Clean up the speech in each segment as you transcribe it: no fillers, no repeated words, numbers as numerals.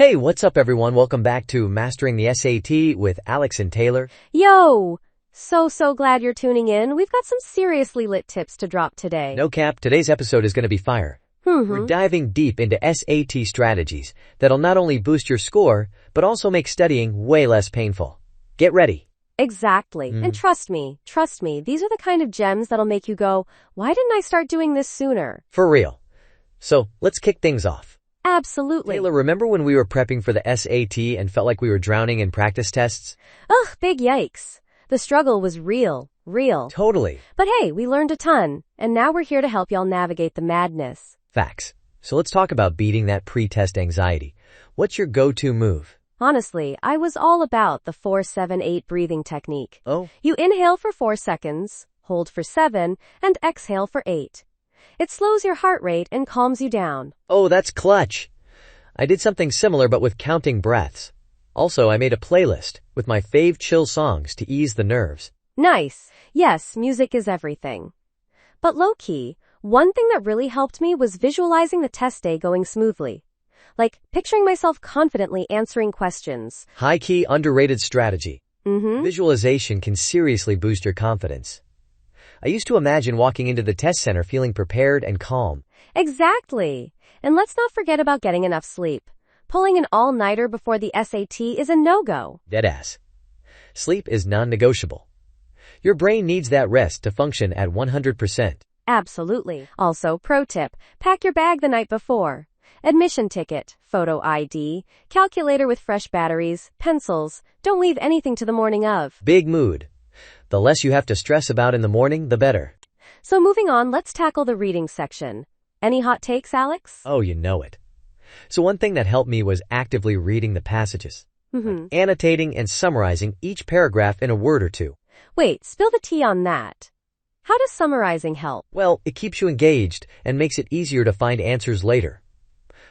Hey, what's up everyone? Welcome back to Mastering the SAT with Alex and Taylor. Yo! So glad you're tuning in. We've got some seriously lit tips to drop today. No cap, today's episode is going to be fire. We're diving deep into SAT strategies that'll not only boost your score, but also make studying way less painful. Get ready. Exactly. And trust me, these are the kind of gems that'll make you go, why didn't I start doing this sooner? For real. So, let's kick things off. Absolutely. Taylor, remember when we were prepping for the SAT and felt like we were drowning in practice tests? Ugh, big yikes. The struggle was real. Totally. But hey, we learned a ton, and now we're here to help y'all navigate the madness. Facts. So let's talk about beating that pre-test anxiety. What's your go-to move? Honestly, I was all about the 4-7-8 breathing technique. Oh? You inhale for 4 seconds, hold for 7, and exhale for 8. It slows your heart rate and calms you down. Oh, that's clutch. I did something similar but with counting breaths. Also, I made a playlist with my fave chill songs to ease the nerves. Nice. Yes, music is everything. But low-key, one thing that really helped me was visualizing the test day going smoothly. Like, picturing myself confidently answering questions. High-key, underrated strategy. Visualization can seriously boost your confidence. I used to imagine walking into the test center feeling prepared and calm. Exactly. And let's not forget about getting enough sleep. Pulling an all-nighter before the SAT is a no-go. Deadass. Sleep is non-negotiable. Your brain needs that rest to function at 100%. Absolutely. Also, pro tip, pack your bag the night before. Admission ticket, photo ID, calculator with fresh batteries, pencils. Don't leave anything to the morning of. Big mood. The less you have to stress about in the morning, the better. So moving on, let's tackle the reading section. Any hot takes, Alex? Oh, you know it. So one thing that helped me was actively reading the passages. Annotating and summarizing each paragraph in a word or two. Wait, spill the tea on that. How does summarizing help? Well, it keeps you engaged and makes it easier to find answers later.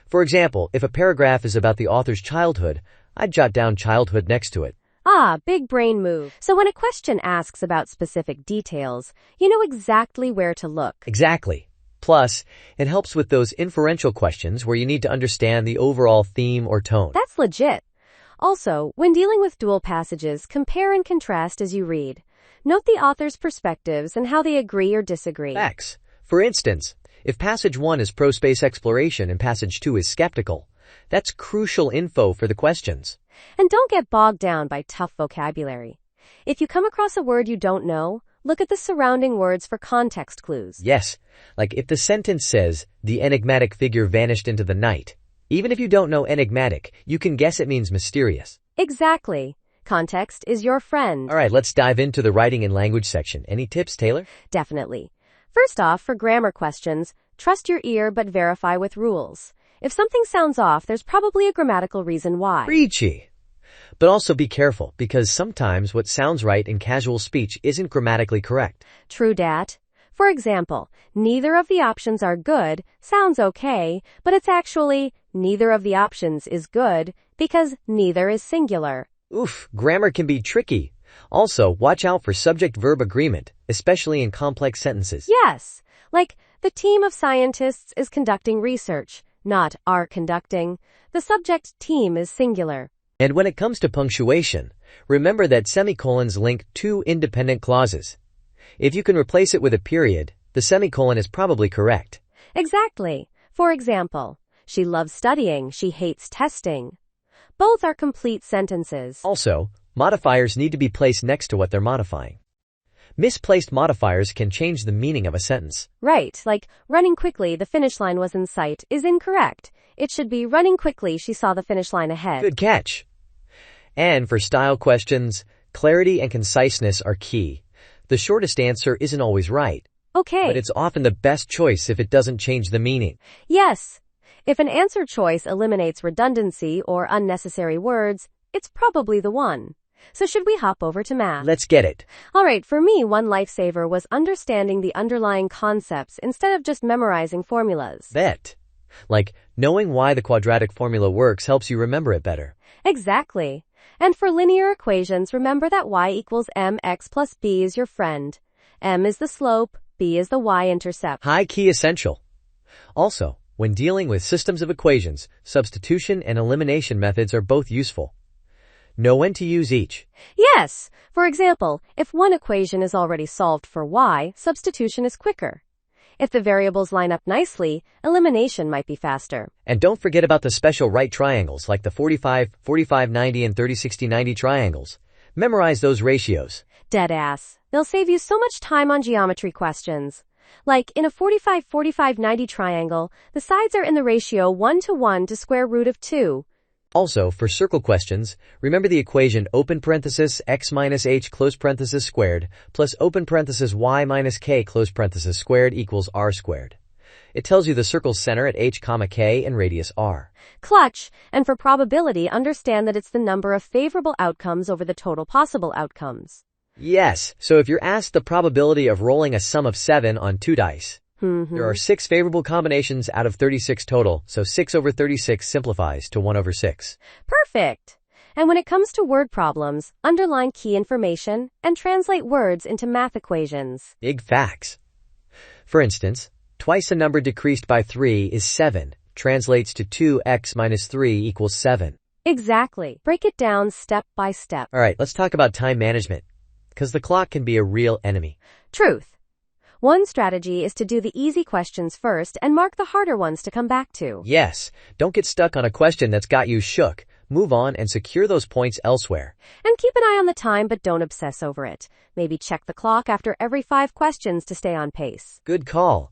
For example, if a paragraph is about the author's childhood, I'd jot down childhood next to it. Ah, big brain move. So when a question asks about specific details, you know exactly where to look. Exactly. Plus, it helps with those inferential questions where you need to understand the overall theme or tone. That's legit. Also, when dealing with dual passages, compare and contrast as you read. Note the author's perspectives and how they agree or disagree. Facts. For instance, if passage 1 is pro-space exploration and passage 2 is skeptical, that's crucial info for the questions. And don't get bogged down by tough vocabulary. If you come across a word you don't know, look at the surrounding words for context clues. Yes, like if the sentence says, the enigmatic figure vanished into the night. Even if you don't know enigmatic, you can guess it means mysterious. Exactly. Context is your friend. All right, let's dive into the writing and language section. Any tips, Taylor? Definitely. First off, for grammar questions, trust your ear but verify with rules. If something sounds off, there's probably a grammatical reason why. Preachy. But also be careful, because sometimes what sounds right in casual speech isn't grammatically correct. True dat. For example, neither of the options are good sounds okay, but it's actually neither of the options is good because neither is singular. Oof, grammar can be tricky. Also, watch out for subject-verb agreement, especially in complex sentences. Yes, like the team of scientists is conducting research, not are conducting. The subject team is singular. And when it comes to punctuation, remember that semicolons link two independent clauses. If you can replace it with a period, the semicolon is probably correct. Exactly. For example, she loves studying, she hates testing. Both are complete sentences. Also, modifiers need to be placed next to what they're modifying. Misplaced modifiers can change the meaning of a sentence. Right, like running quickly, the finish line was in sight, is incorrect. It should be running quickly, she saw the finish line ahead. Good catch. And for style questions, clarity and conciseness are key. The shortest answer isn't always right. Okay. But it's often the best choice if it doesn't change the meaning. Yes. If an answer choice eliminates redundancy or unnecessary words, it's probably the one. So should we hop over to math? Let's get it. All right, for me, one lifesaver was understanding the underlying concepts instead of just memorizing formulas. Bet. Like, knowing why the quadratic formula works helps you remember it better. Exactly. And for linear equations, remember that y equals mx plus b is your friend. M is the slope, b is the y-intercept. High key essential. Also, When dealing with systems of equations, substitution and elimination methods are both useful. Know when to use each. Yes. For example, if one equation is already solved for y, substitution is quicker. If the variables line up nicely, elimination might be faster. And don't forget about the special right triangles like the 45-45-90 and 30-60-90 triangles. Memorize those ratios. Deadass. They'll save you so much time on geometry questions. Like, in a 45-45-90 triangle, the sides are in the ratio 1:1 to square root of 2. Also, for circle questions, remember the equation open parenthesis x minus h close parenthesis squared plus open parenthesis y minus k close parenthesis squared equals r squared. It tells you the circle's center at h, k and radius r. Clutch. And for probability, understand that it's the number of favorable outcomes over the total possible outcomes. Yes, so if you're asked the probability of rolling a sum of 7 on 2 dice, there are 6 favorable combinations out of 36 total, so 6 over 36 simplifies to 1 over 6. Perfect! And when it comes to word problems, underline key information and translate words into math equations. Big facts. For instance, twice a number decreased by 3 is 7, translates to 2x minus 3 equals 7. Exactly. Break it down step by step. Alright, let's talk about time management, because the clock can be a real enemy. Truth. One strategy is to do the easy questions first and mark the harder ones to come back to. Yes, don't get stuck on a question that's got you shook. Move on and secure those points elsewhere. And keep an eye on the time, but don't obsess over it. Maybe check the clock after every 5 questions to stay on pace. Good call.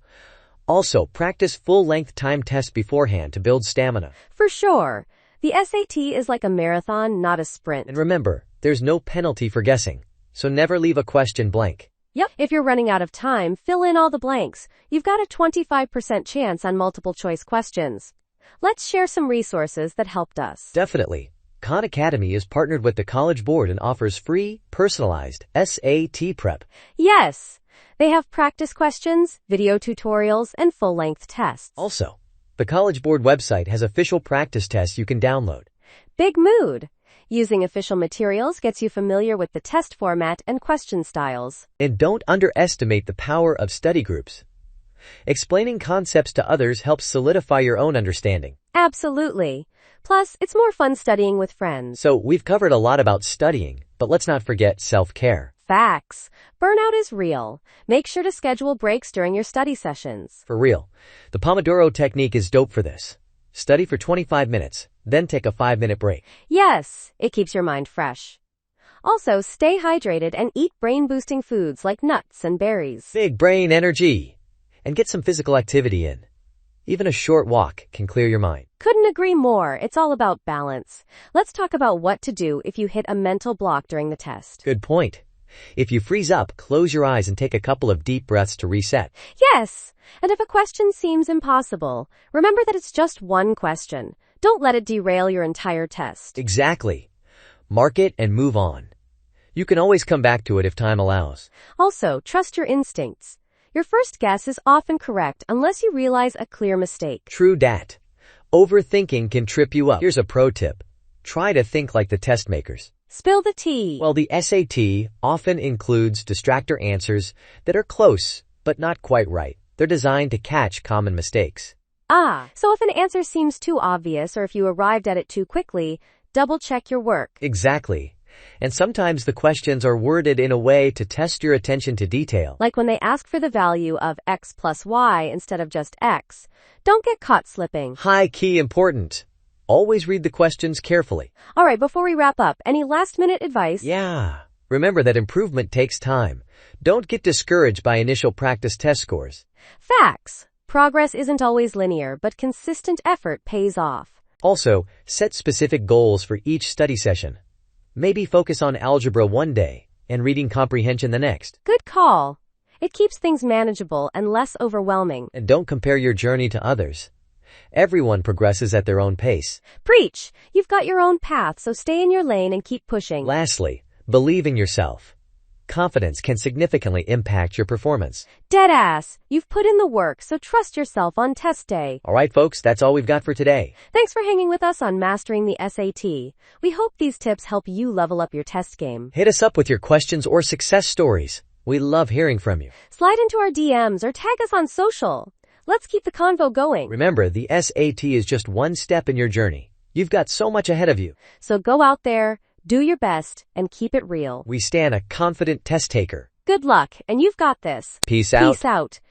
Also, practice full-length time tests beforehand to build stamina. For sure. The SAT is like a marathon, not a sprint. And remember, there's no penalty for guessing, so never leave a question blank. Yep. If you're running out of time, fill in all the blanks. You've got a 25% chance on multiple choice questions. Let's share some resources that helped us. Definitely. Khan Academy is partnered with the College Board and offers free, personalized SAT prep. Yes. They have practice questions, video tutorials, and full-length tests. Also, the College Board website has official practice tests you can download. Big mood! Using official materials gets you familiar with the test format and question styles. And don't underestimate the power of study groups. Explaining concepts to others helps solidify your own understanding. Absolutely. Plus, it's more fun studying with friends. So, we've covered a lot about studying, but let's not forget self-care. Facts. Burnout is real. Make sure to schedule breaks during your study sessions. For real. The Pomodoro technique is dope for this. Study for 25 minutes, then take a 5-minute break. Yes, it keeps your mind fresh. Also, stay hydrated and eat brain-boosting foods like nuts and berries. Big brain energy. And get some physical activity in. Even a short walk can clear your mind. Couldn't agree more. It's all about balance. Let's talk about what to do if you hit a mental block during the test. Good point. If you freeze up, close your eyes and take a couple of deep breaths to reset. Yes, and if a question seems impossible, remember that it's just one question. Don't let it derail your entire test. Exactly. Mark it and move on. You can always come back to it if time allows. Also, trust your instincts. Your first guess is often correct unless you realize a clear mistake. True dat. Overthinking can trip you up. Here's a pro tip. Try to think like the test makers. Spill the tea. Well, the SAT often includes distractor answers that are close, but not quite right. They're designed to catch common mistakes. So if an answer seems too obvious or if you arrived at it too quickly, double-check your work. Exactly. And sometimes the questions are worded in a way to test your attention to detail. Like when they ask for the value of x plus y instead of just x. Don't get caught slipping. High key important. Always read the questions carefully. All right, before we wrap up, any last-minute advice? Yeah. Remember that improvement takes time. Don't get discouraged by initial practice test scores. Facts. Progress isn't always linear, but consistent effort pays off. Also, set specific goals for each study session. Maybe focus on algebra one day and reading comprehension the next. Good call. It keeps things manageable and less overwhelming. And don't compare your journey to others. Everyone progresses at their own pace. Preach! You've got your own path, so stay in your lane and keep pushing. Lastly, believe in yourself. Confidence can significantly impact your performance. Deadass! You've put in the work, so trust yourself on test day. Alright folks, that's all we've got for today. Thanks for hanging with us on Mastering the SAT. We hope these tips help you level up your test game. Hit us up with your questions or success stories. We love hearing from you. Slide into our DMs or tag us on social. Let's keep the convo going. Remember, the SAT is just one step in your journey. You've got so much ahead of you. So go out there, do your best, and keep it real. We stand a confident test taker. Good luck, and you've got this. Peace out. Peace out.